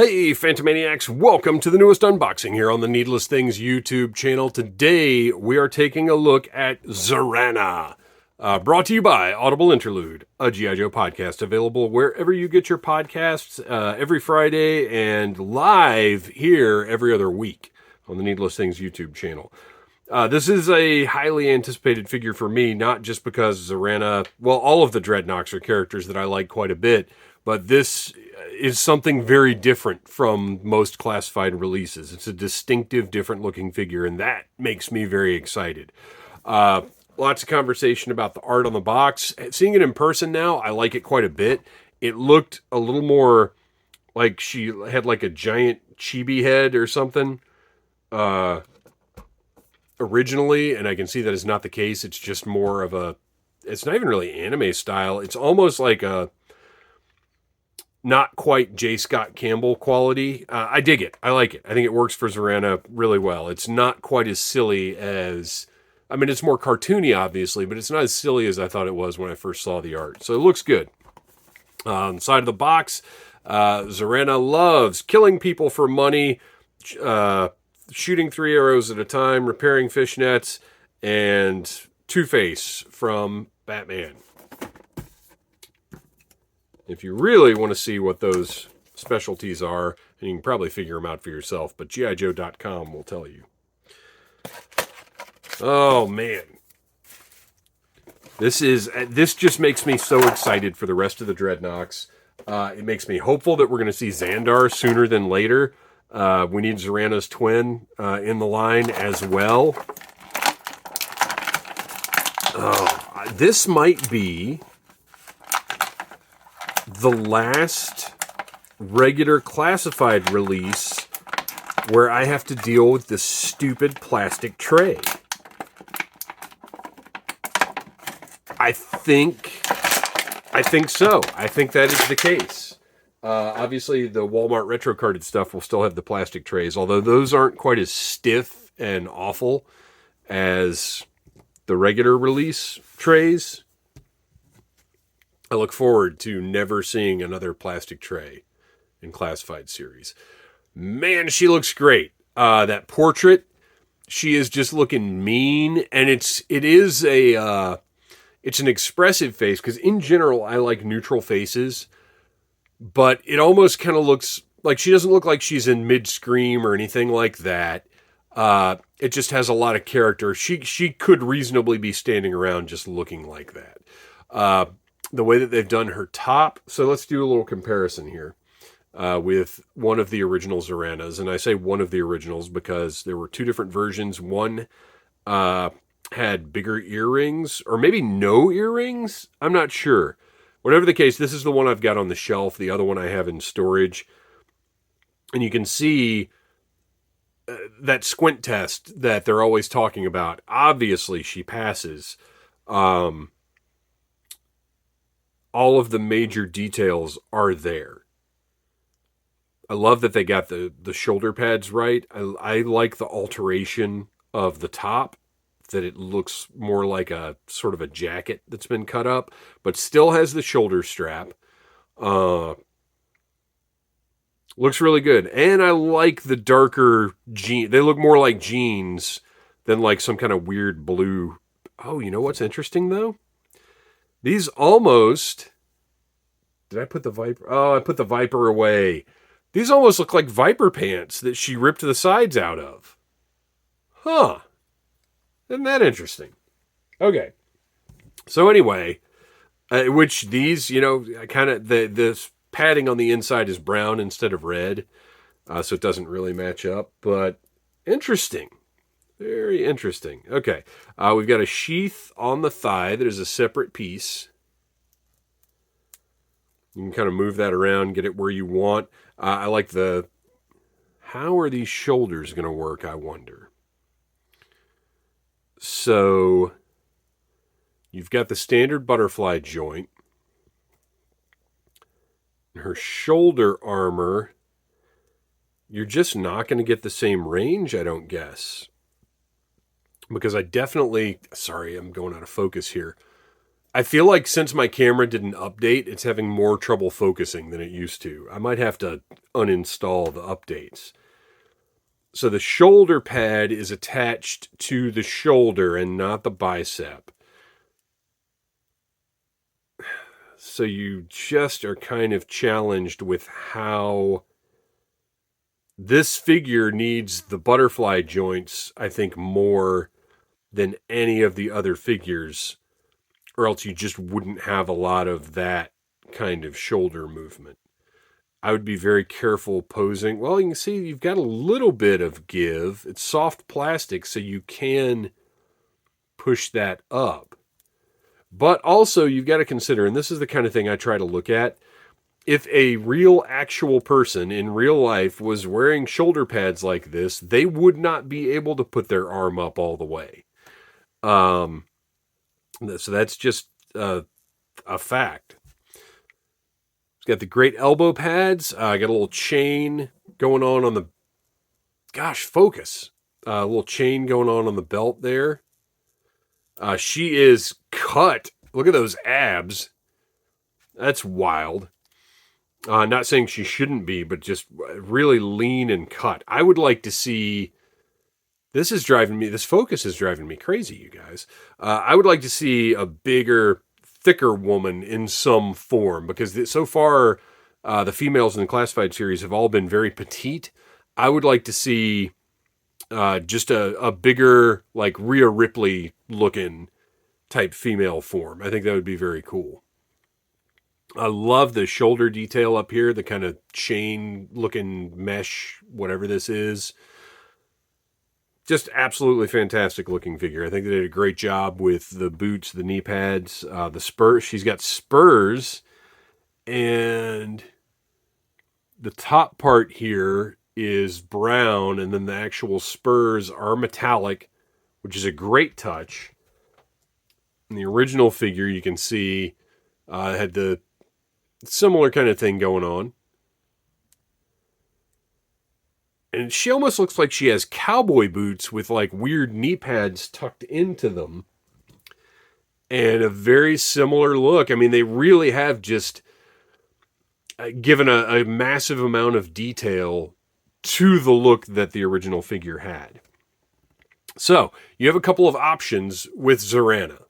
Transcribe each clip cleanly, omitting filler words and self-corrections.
Hey, Phantomaniacs, welcome to the newest unboxing here on the Needless Things YouTube channel. Today, we are taking a look at Zarana, brought to you by Audible Interlude, a G.I. Joe podcast available wherever you get your podcasts every Friday and live here every other week on the Needless Things YouTube channel. This is a highly anticipated figure for me, not just because Zarana, well, all of the Dreadnoks are characters that I like quite a bit, but this is something very different from most classified releases. It's a distinctive, different looking figure, and that makes me very excited. Lots of conversation about the art on the box. Seeing it in person now, I like it quite a bit. It looked a little more like she had like a giant chibi head or something originally, and I can see that is not the case. It's just more of a, it's not even really anime style. It's almost like a not quite J. Scott Campbell quality. I dig it. I like it. I think it works for Zarana really well. It's not quite as silly as, I mean, it's more cartoony, obviously, but it's not as silly as I thought it was when I first saw the art. So it looks good. On the side of the box, Zarana loves killing people for money, shooting 3 arrows at a time, repairing fishnets, and Two-Face from Batman. If you really want to see what those specialties are, and you can probably figure them out for yourself, but GIJoe.com will tell you. Oh, man. This just makes me so excited for the rest of the Dreadnoks. It makes me hopeful that we're going to see Xandar sooner than later. We need Zarana's twin in the line as well. Oh, this might be the last regular classified release where I have to deal with this stupid plastic tray. I think so. I think that is the case. Obviously, the Walmart retro carded stuff will still have the plastic trays, although those aren't quite as stiff and awful as the regular release trays. I look forward to never seeing another plastic tray in classified series. Man, she looks great. That portrait, she is just looking mean, and it's an expressive face, because in general I like neutral faces, but it almost kind of looks like she doesn't look like she's in mid-scream or anything like that. It just has a lot of character. She could reasonably be standing around just looking like that. The way that they've done her top. So let's do a little comparison here with one of the original Zaranas. And I say one of the originals because there were two different versions. One had bigger earrings, or maybe no earrings. I'm not sure. Whatever the case, this is the one I've got on the shelf. The other one I have in storage. And you can see that squint test that they're always talking about. Obviously, she passes. All of the major details are there. I love that they got the shoulder pads right. I like the alteration of the top, that it looks more like a sort of a jacket that's been cut up, but still has the shoulder strap. Looks really good. And I like the darker jeans. They look more like jeans than like some kind of weird blue. Oh, you know what's interesting though? These almost... Did I put the Viper? Oh, I put the Viper away. These almost look like Viper pants that she ripped the sides out of. Huh. Isn't that interesting? Okay. So anyway, which these, kind of, the padding on the inside is brown instead of red. So it doesn't really match up. But interesting. Very interesting. Okay. We've got a sheath on the thigh that is a separate piece. You can kind of move that around, get it where you want. I like how are these shoulders going to work, I wonder? So, you've got the standard butterfly joint. Her shoulder armor, you're just not going to get the same range, I don't guess. Because I definitely, sorry, I'm going out of focus here. I feel like since my camera didn't update, it's having more trouble focusing than it used to. I might have to uninstall the updates. So the shoulder pad is attached to the shoulder and not the bicep. So you just are kind of challenged with how this figure needs the butterfly joints, I think, more than any of the other figures, or else you just wouldn't have a lot of that kind of shoulder movement. I would be very careful posing. Well, you can see you've got a little bit of give. It's soft plastic, so you can push that up. But also, you've got to consider, and this is the kind of thing I try to look at, if a real actual person in real life was wearing shoulder pads like this, they would not be able to put their arm up all the way. So that's just a fact. It's got the great elbow pads. I got a little chain going on the... Gosh, focus. A little chain going on the belt there. She is cut. Look at those abs. That's wild. Not saying she shouldn't be, but just really lean and cut. I would like to see... This focus is driving me crazy, you guys. I would like to see a bigger, thicker woman in some form, because so far the females in the classified series have all been very petite. I would like to see just a bigger, like Rhea Ripley looking type female form. I think that would be very cool. I love the shoulder detail up here, the kind of chain looking mesh, whatever this is. Just absolutely fantastic looking figure. I think they did a great job with the boots, the knee pads, the spurs. She's got spurs, and the top part here is brown, and then the actual spurs are metallic, which is a great touch. In the original figure, you can see had the similar kind of thing going on. And she almost looks like she has cowboy boots with like weird knee pads tucked into them. And a very similar look. I mean, they really have just given a massive amount of detail to the look that the original figure had. So, you have a couple of options with Zarana.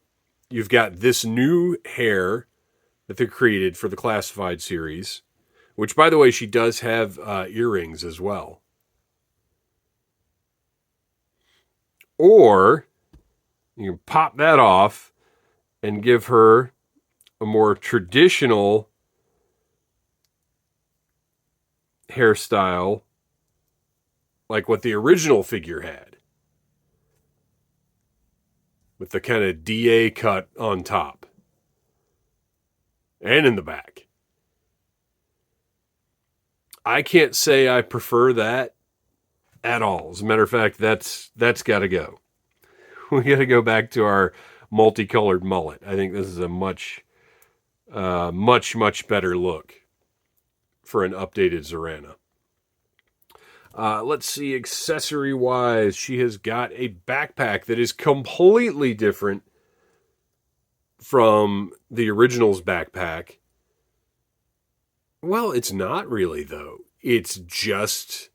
You've got this new hair that they created for the Classified series, which, by the way, she does have earrings as well. Or you can pop that off and give her a more traditional hairstyle like what the original figure had, with the kind of DA cut on top and in the back. I can't say I prefer that at all. As a matter of fact, that's got to go. We got to go back to our multicolored mullet. I think this is a much better look for an updated Zarana. Let's see, accessory-wise, she has got a backpack that is completely different from the original's backpack. Well, it's not really, though. It's just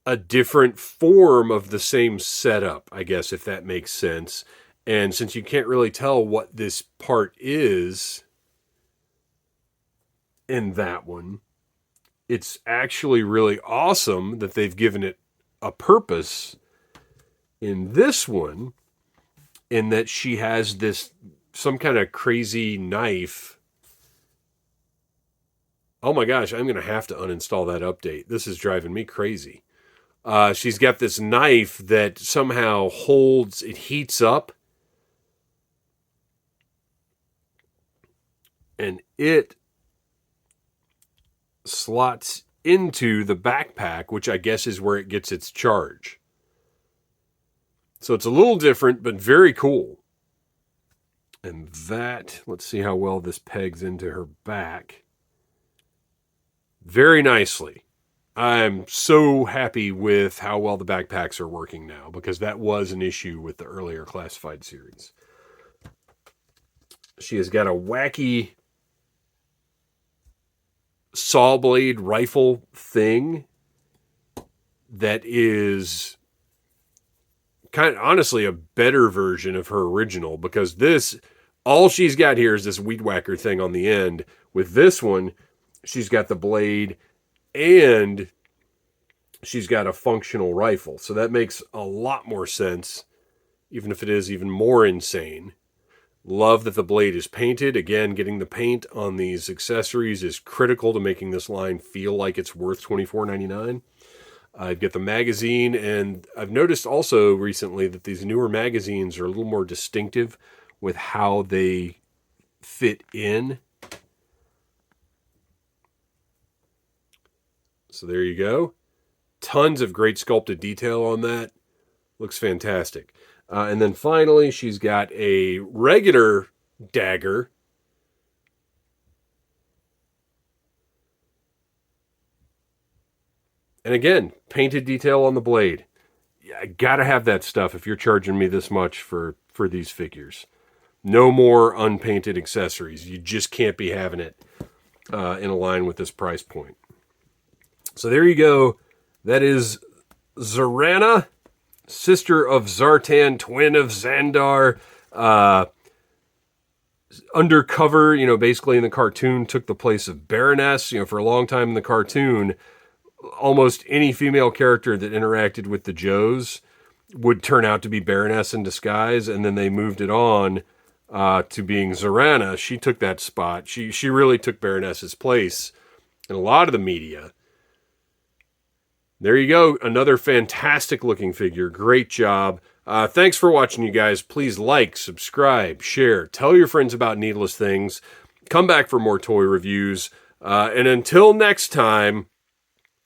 a different form of the same setup, I guess, if that makes sense. And since you can't really tell what this part is in that one, it's actually really awesome that they've given it a purpose in this one, in that she has some kind of crazy knife. Oh my gosh, I'm going to have to uninstall that update. This is driving me crazy. She's got this knife that somehow it heats up, and it slots into the backpack, which I guess is where it gets its charge. So it's a little different, but very cool. And let's see how well this pegs into her back. Very nicely. I'm so happy with how well the backpacks are working now, because that was an issue with the earlier Classified series. She has got a wacky saw blade rifle thing that is kind of honestly a better version of her original, because this, all she's got here is this weed whacker thing on the end. With this one, she's got the blade and she's got a functional rifle. So that makes a lot more sense, even if it is even more insane. Love that the blade is painted. Again, getting the paint on these accessories is critical to making this line feel like it's worth $24.99. I've got the magazine, and I've noticed also recently that these newer magazines are a little more distinctive with how they fit in. So there you go. Tons of great sculpted detail on that. Looks fantastic. And then finally, she's got a regular dagger. And again, painted detail on the blade. I gotta have that stuff if you're charging me this much for these figures. No more unpainted accessories. You just can't be having it in a line with this price point. So there you go. That is Zarana, sister of Zartan, twin of Xandar. Undercover, basically in the cartoon, took the place of Baroness. For a long time in the cartoon, almost any female character that interacted with the Joes would turn out to be Baroness in disguise, and then they moved it on to being Zarana. She took that spot. She really took Baroness's place in a lot of the media. There you go. Another fantastic looking figure. Great job. Thanks for watching, you guys. Please like, subscribe, share, tell your friends about Needless Things. Come back for more toy reviews. And until next time,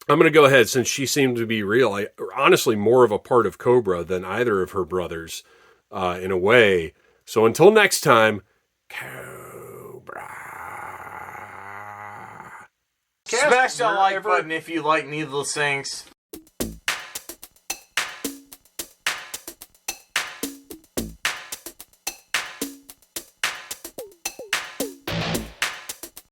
I'm going to go ahead, since she seemed to be real, honestly more of a part of Cobra than either of her brothers in a way. So until next time, Cobra. Smash that like button if you like Needless Things.